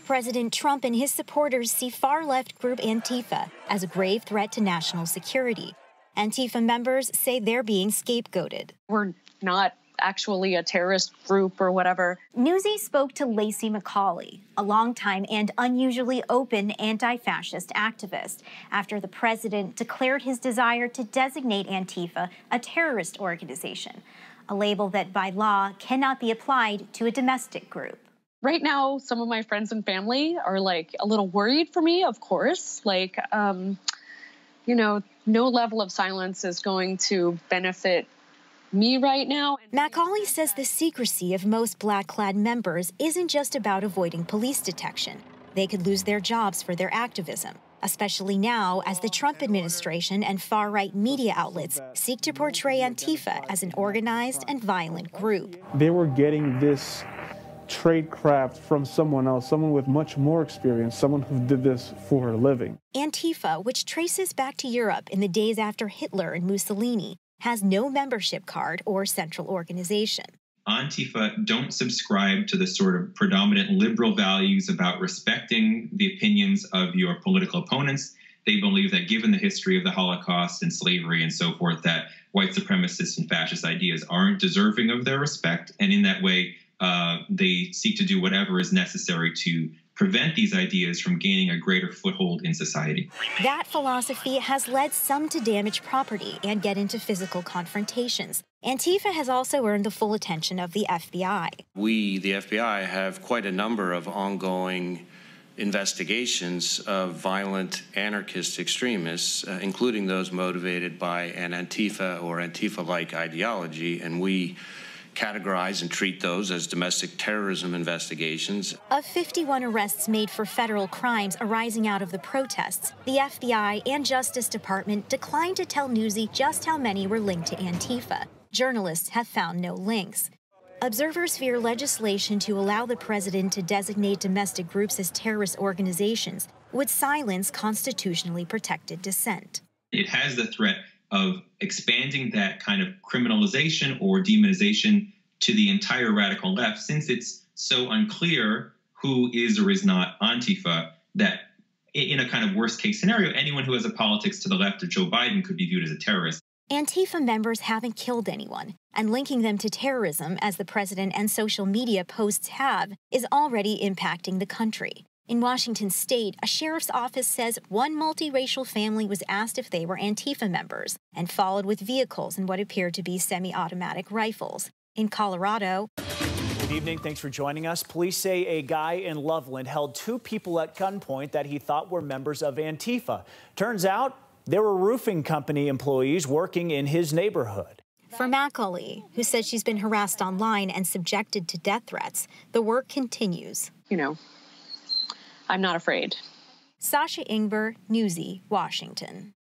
President Trump and his supporters see far-left group Antifa as a grave threat to national security. Antifa members say they're being scapegoated. We're not actually a terrorist group or whatever. Newsy spoke to Lacey McCauley, a longtime and unusually open anti-fascist activist, after the president declared his desire to designate Antifa a terrorist organization, a label that by law cannot be applied to a domestic group. Right now, some of my friends and family are like a little worried for me, of course. Like, you know, no level of silence is going to benefit me right now. McCauley says the secrecy of most black-clad members isn't just about avoiding police detection. They could lose their jobs for their activism, especially now as the Trump administration and far-right media outlets seek to portray Antifa as an organized and violent group. They were getting this tradecraft from someone else, someone with much more experience, someone who did this for a living. Antifa, which traces back to Europe in the days after Hitler and Mussolini, has no membership card or central organization. Antifa don't subscribe to the sort of predominant liberal values about respecting the opinions of your political opponents. They believe that given the history of the Holocaust and slavery and so forth, that white supremacist and fascist ideas aren't deserving of their respect. And in that way, they seek to do whatever is necessary to prevent these ideas from gaining a greater foothold in society. That philosophy has led some to damage property and get into physical confrontations. Antifa has also earned the full attention of the FBI. We, the FBI, have quite a number of ongoing investigations of violent anarchist extremists, including those motivated by an Antifa or Antifa-like ideology, and we categorize and treat those as domestic terrorism investigations. Of 51 arrests made for federal crimes arising out of the protests, the FBI and Justice Department declined to tell Newsy just how many were linked to Antifa. Journalists have found no links. Observers fear legislation to allow the president to designate domestic groups as terrorist organizations would silence constitutionally protected dissent. It has the threat of expanding that kind of criminalization or demonization to the entire radical left, since it's so unclear who is or is not Antifa, that in a kind of worst case scenario, anyone who has a politics to the left of Joe Biden could be viewed as a terrorist. Antifa members haven't killed anyone, and linking them to terrorism, as the president and social media posts have, is already impacting the country. In Washington state, a sheriff's office says one multiracial family was asked if they were Antifa members and followed with vehicles and what appeared to be semi-automatic rifles. In Colorado... Good evening. Thanks for joining us. Police say a guy in Loveland held two people at gunpoint that he thought were members of Antifa. Turns out they were roofing company employees working in his neighborhood. For McCauley, who says she's been harassed online and subjected to death threats, the work continues. You know, I'm not afraid. Sasha Ingber, Newsy, Washington.